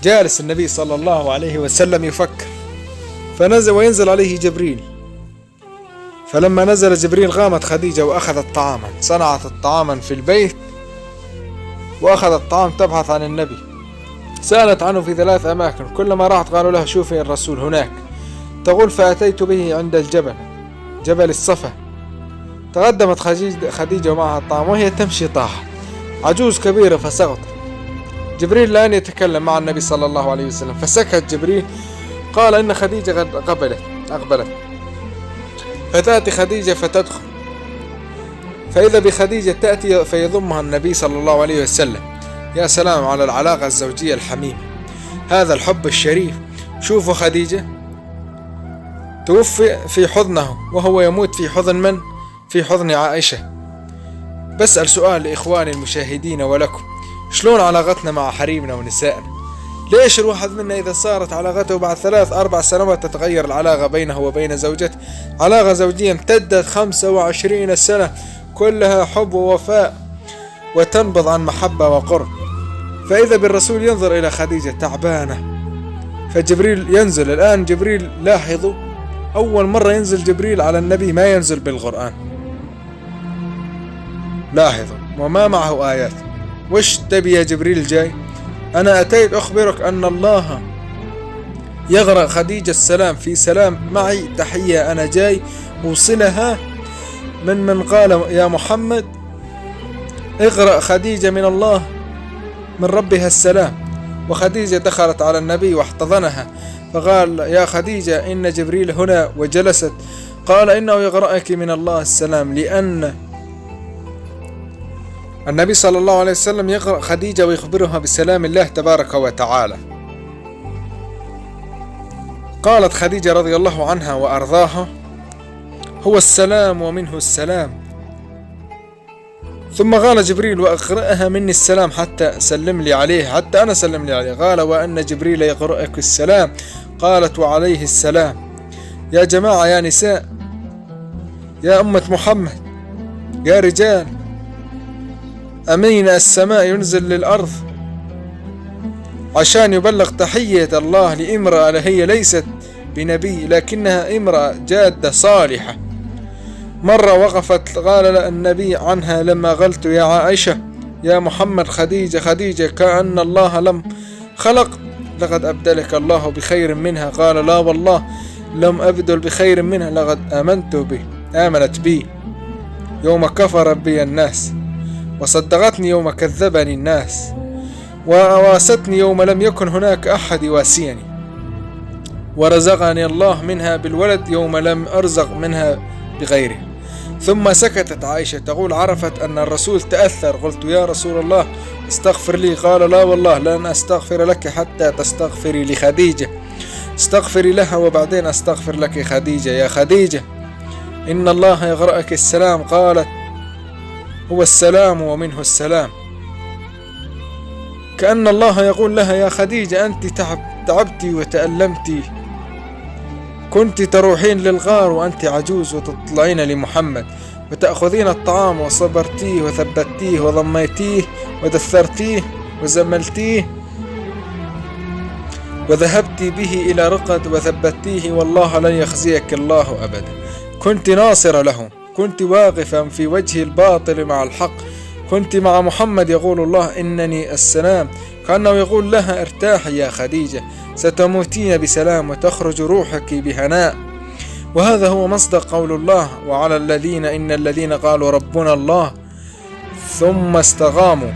جالس النبي صلى الله عليه وسلم يفكر، فنزل وينزل عليه جبريل. فلما نزل جبريل قامت خديجة وأخذت طعاما، صنعت الطعاما في البيت وأخذت الطعام تبحث عن النبي. سألت عنه في 3 أماكن، كلما راحت قالوا لها شوفي الرسول هناك. تقول فأتيت به عند الجبل، جبل الصفا. تقدمت خديجة ومعها الطعام وهي تمشي طاحت، عجوز كبيرة فسقطت. جبريل الآن يتكلم مع النبي صلى الله عليه وسلم، فسكت جبريل. قال إن خديجة قد أقبلت. فتأتي خديجة فتدخل، فإذا بخديجة تأتي فيضمها النبي صلى الله عليه وسلم. يا سلام على العلاقة الزوجية الحميمة، هذا الحب الشريف. شوفوا خديجة توفي في حضنه وهو يموت في حضن من؟ في حضن عائشة. بسأل سؤال لإخواني المشاهدين ولكم، شلون علاقتنا مع حريمنا ونسائنا؟ ليش الواحد منا إذا صارت علاقته بعد 3-4 سنوات تتغير العلاقة بينه وبين زوجته؟ علاقة زوجية امتدت 25 سنة كلها حب ووفاء وتنبض عن محبة وقرب. فإذا بالرسول ينظر إلى خديجة تعبانة، فجبريل ينزل. الآن جبريل لاحظوا أول مرة ينزل جبريل على النبي ما ينزل بالقرآن، لاحظوا، وما معه آيات. وش تبي يا جبريل جاي؟ أنا أتيت أخبرك أن الله يغرق خديجة السلام في سلام معي، تحية أنا جاي أوصلها من قال يا محمد اغرق خديجة من الله من ربها السلام. وخديجة دخلت على النبي واحتضنها، فقال يا خديجة إن جبريل هنا، وجلست. قال إنه يغرقك من الله السلام، لأن النبي صلى الله عليه وسلم يقرأ خديجة ويخبرها بسلام الله تبارك وتعالى. قالت خديجة رضي الله عنها وأرضاها هو السلام ومنه السلام. ثم قال جبريل وأقرأها مني السلام حتى سلم لي عليه، حتى أنا سلم لي عليه. قال وأن جبريل يقرأك السلام. قالت وعليه السلام. يا جماعة، يا نساء، يا أمة محمد، يا رجال، أمين السماء ينزل للأرض عشان يبلغ تحية الله لامرأة هي ليست بنبي لكنها امرأة جادة صالحة. مرة وقفت قال النبي عنها لما قلت يا عائشة يا محمد خديجة كأن الله لم خلق، لقد أبدلك الله بخير منها. قال لا والله لم أبدل بخير منها، لقد آمنت بي يوم كفر بي الناس، وصدقتني يوم كذبني الناس، وأواستني يوم لم يكن هناك أحد يواسيني، ورزقني الله منها بالولد يوم لم أرزق منها بغيره. ثم سكتت عائشة تقول عرفت أن الرسول تأثر. قلت يا رسول الله استغفر لي. قال لا والله لن أستغفر لك حتى تستغفري لخديجة، استغفري لها وبعدين أستغفر لك خديجة. يا خديجة إن الله يغرأك السلام. قالت هو السلام ومنه السلام. كأن الله يقول لها يا خديجة أنت تعبتي وتألمتي، كنت تروحين للغار وأنت عجوز وتطلعين لمحمد وتأخذين الطعام، وصبرتيه وثبتيه وضميتيه ودثرتيه وزملتيه وذهبت به إلى رقد وثبتيه، والله لن يخزيك الله أبدا. كنت ناصرة له، كنت واقفا في وجه الباطل مع الحق، كنت مع محمد يقول الله إنني السلام. كأنه يقول لها ارتاحي يا خديجة ستموتين بسلام وتخرج روحك بهناء. وهذا هو مصدق قول الله وعلى الذين إن الذين قالوا ربنا الله ثم استقاموا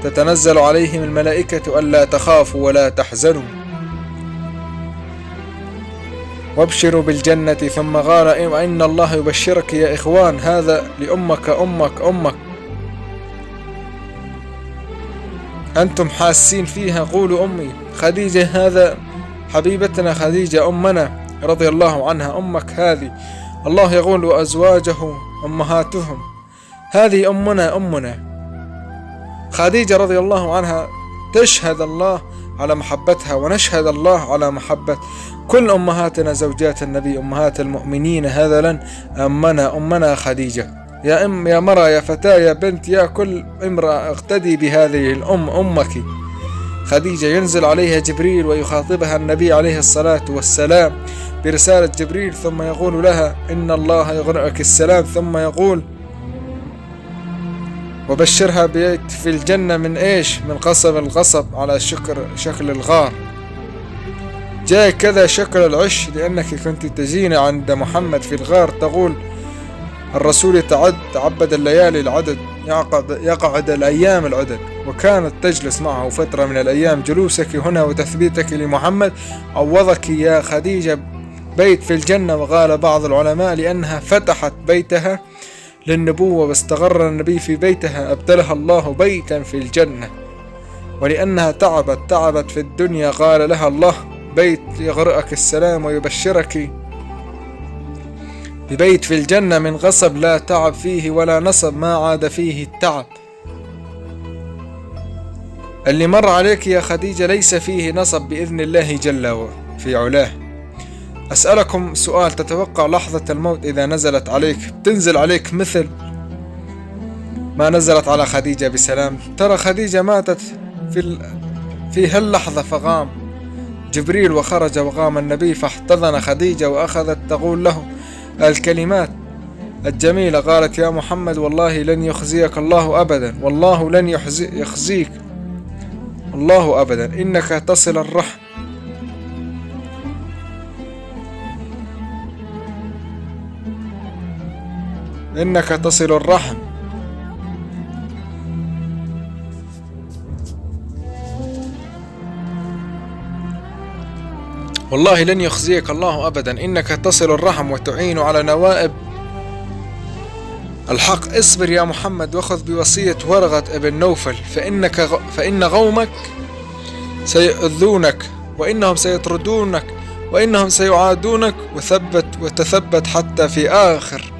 تتنزل عليهم الملائكة ألا تخافوا ولا تحزنوا وابشروا بالجنة. ثم قال إن الله يبشرك يا إخوان، هذا لأمك أمك أنتم حاسين فيها قولوا أمي خديجة. هذا حبيبتنا خديجة أمنا رضي الله عنها، أمك هذه. الله يقول وأزواجه أمهاتهم، هذه أمنا خديجة رضي الله عنها. تشهد الله على محبتها ونشهد الله على محبة كل أمهاتنا زوجات النبي أمهات المؤمنين. هذا لن أمنا خديجة. يا مرأة يا فتاة يا بنت يا كل امرأة اقتدي بهذه الأم أمك. خديجة ينزل عليها جبريل ويخاطبها النبي عليه الصلاة والسلام برسالة جبريل، ثم يقول لها إن الله يقرأك السلام، ثم يقول وبشرها بيت في الجنة من إيش؟ من قصب القصب على شكل الغار. جاء كذا شكل العش لأنك كنت تجين عند محمد في الغار، تقول الرسول تعبد الليالي العدد، يقعد الأيام العدد، وكانت تجلس معه فترة من الأيام. جلوسك هنا وتثبيتك لمحمد عوضك يا خديجة بيت في الجنة. وقال بعض العلماء لأنها فتحت بيتها للنبوة واستقر النبي في بيتها أبدلها الله بيتا في الجنة، ولأنها تعبت في الدنيا قال لها الله بيت يقرأك السلام ويبشرك ببيت في الجنة من قصب لا تعب فيه ولا نصب، ما عاد فيه التعب. اللي مر عليك يا خديجة ليس فيه نصب بإذن الله جل في علاه. أسألكم سؤال، تتوقع لحظة الموت إذا نزلت عليك تنزل عليك مثل ما نزلت على خديجة بسلام؟ ترى خديجة ماتت في هاللحظة، فقام جبريل وخرج وقام النبي فاحتضن خديجة وأخذت تقول له الكلمات الجميلة. قالت يا محمد والله لن يخزيك الله أبدا، والله لن يخزيك الله أبدا، إنك تصل الرحم، إنك تصل الرحم. والله لن يخزيك الله أبدا، إنك تصل الرحم وتعين على نوائب الحق. اصبر يا محمد وخذ بوصية ورقة ابن نوفل، فإن قومك سيؤذونك وإنهم سيطردونك وإنهم سيعادونك، وتثبت حتى في آخر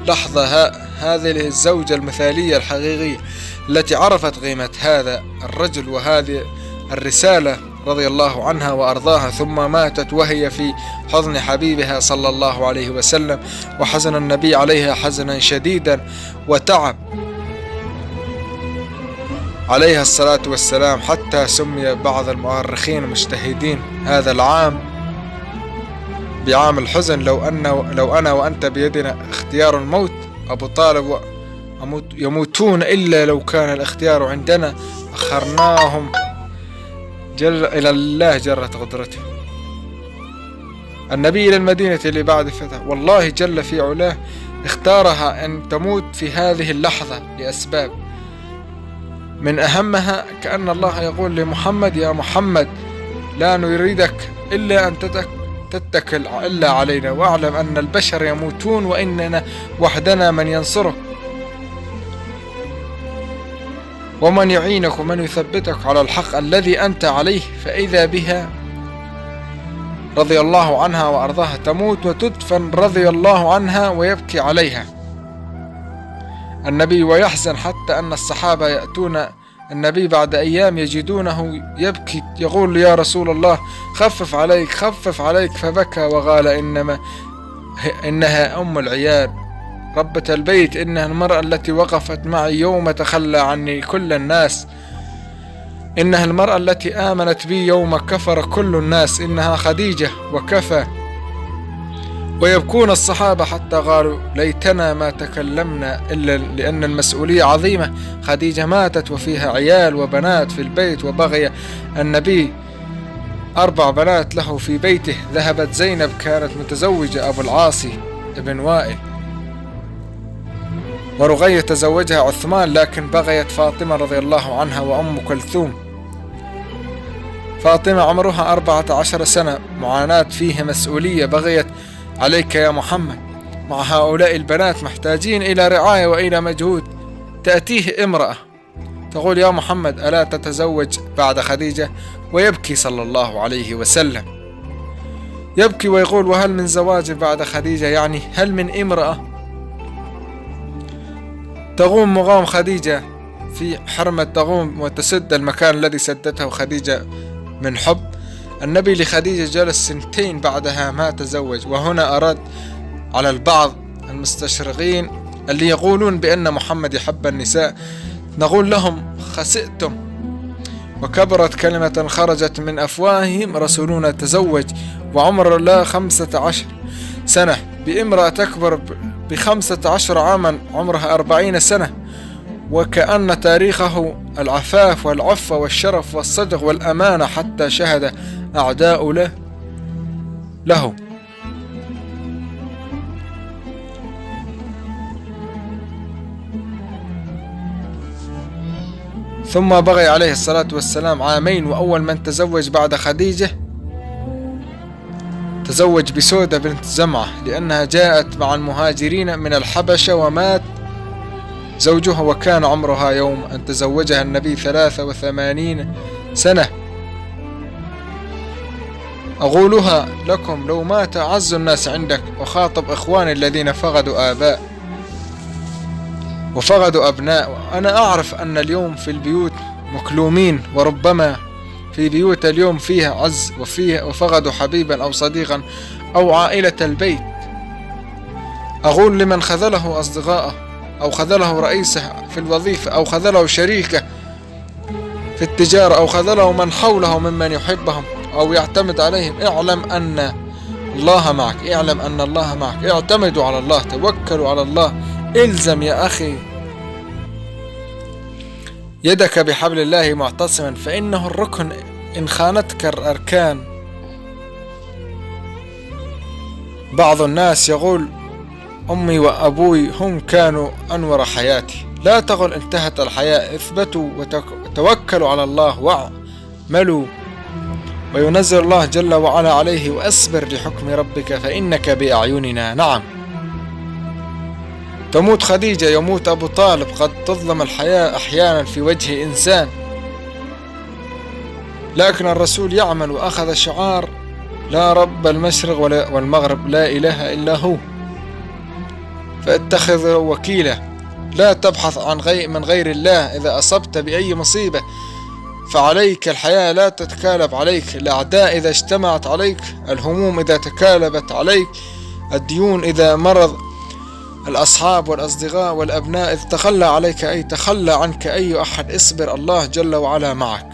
لحظة. هذه الزوجة المثالية الحقيقية التي عرفت قيمة هذا الرجل وهذه الرسالة رضي الله عنها وأرضاها، ثم ماتت وهي في حضن حبيبها صلى الله عليه وسلم، وحزن النبي عليها حزنا شديدا وتعب عليها الصلاة والسلام، حتى سمي بعض المؤرخين المجتهدين هذا العام بعام الحزن. لو أنا وأنت بيدنا اختيار الموت، أبو طالب يموتون إلا لو كان الاختيار عندنا أخرناهم إلى الله جرت قدرته. النبي إلى المدينة اللي بعد فتح، والله جل في علاه اختارها أن تموت في هذه اللحظة لأسباب، من أهمها كأن الله يقول لمحمد يا محمد لا نريدك إلا أن تتكل إلا علينا، واعلم أن البشر يموتون وإننا وحدنا من ينصرك ومن يعينك ومن يثبتك على الحق الذي أنت عليه. فإذا بها رضي الله عنها وأرضاها تموت وتدفن رضي الله عنها ويبكي عليها النبي ويحزن، حتى أن الصحابة يأتون النبي بعد أيام يجدونه يبكي، يقول يا رسول الله خفف عليك خفف عليك، فبكى وقال إنها أم العيال ربة البيت، إنها المرأة التي وقفت معي يوم تخلى عني كل الناس، إنها المرأة التي آمنت بي يوم كفر كل الناس، إنها خديجة وكفى. ويبكون الصحابة حتى قالوا ليتنا ما تكلمنا إلا لأن المسؤولية عظيمة. خديجة ماتت وفيها عيال وبنات في البيت، وبغي النبي 4 بنات له في بيته. ذهبت زينب كانت متزوجة أبو العاص ابن وائل، ورقية تزوجها عثمان، لكن بغيت فاطمة رضي الله عنها وأم كلثوم. فاطمة عمرها 14 سنة، معاناة فيه مسؤولية، بغيت عليك يا محمد مع هؤلاء البنات محتاجين إلى رعاية وإلى مجهود. تأتيه امرأة تقول يا محمد ألا تتزوج بعد خديجة؟ ويبكي صلى الله عليه وسلم، يبكي ويقول وهل من زواج بعد خديجة؟ يعني هل من امرأة تقوم مقام خديجة في حرمة، تقوم وتسد المكان الذي سدته خديجة من حب النبي لخديجة؟ جلس 2 بعدها ما تزوج. وهنا أراد على البعض المستشرقين اللي يقولون بأن محمد يحب النساء، نقول لهم خسئتم، وكبرت كلمة خرجت من أفواههم رسولنا تزوج وعمر لا 15 سنة بامرأة تكبر ب15 عاما عمرها 40 سنة، وكأن تاريخه العفاف والعفة والشرف والصدق والأمانة حتى شهد أعداء له. ثم بقي عليه الصلاة والسلام عامين، وأول من تزوج بعد خديجة تزوج بسودة بنت زمعة، لأنها جاءت مع المهاجرين من الحبشة ومات زوجها وكان عمرها يوم أن تزوجها النبي 83 سنة. أقولها لكم لو مات أعز الناس عندك، وخاطب إخواني الذين فقدوا آباء وفقدوا أبناء. أنا أعرف أن اليوم في البيوت مكلومين، وربما في بيوت اليوم فيها عز وفقدوا حبيبا أو صديقا أو عائلة البيت. أقول لمن خذله أصدقائه أو خذله رئيسه في الوظيفة أو خذله شريكه في التجارة أو خذله من حوله ممن يحبهم أو يعتمد عليهم، اعلم أن الله معك، اعلم أن الله معك، اعتمدوا على الله، توكلوا على الله، الزم يا أخي يدك بحبل الله معتصما، فإنه الركن إن خانتك الأركان. بعض الناس يقول أمي وأبوي هم كانوا أنور حياتي. لا تقل انتهت الحياة، اثبتوا وتوكلوا على الله واعملوا، وينزل الله جل وعلا عليه، وأصبر لحكم ربك فإنك بأعيننا. نعم، تموت خديجة، يموت أبو طالب، قد تظلم الحياة أحيانا في وجه إنسان، لكن الرسول يعمل وأخذ شعار لا رب المشرق والمغرب لا إله إلا هو، فاتخذ وكيلا. لا تبحث عن من غير الله. إذا أصبت بأي مصيبة فعليك الحياة لا تتكالب عليك، الأعداء إذا اجتمعت عليك، الهموم إذا تكالبت عليك، الديون إذا مرض، الأصحاب والأصدقاء والأبناء إذ تخلى عليك أي تخلى عنك أي أحد، اصبر، الله جل وعلا معك.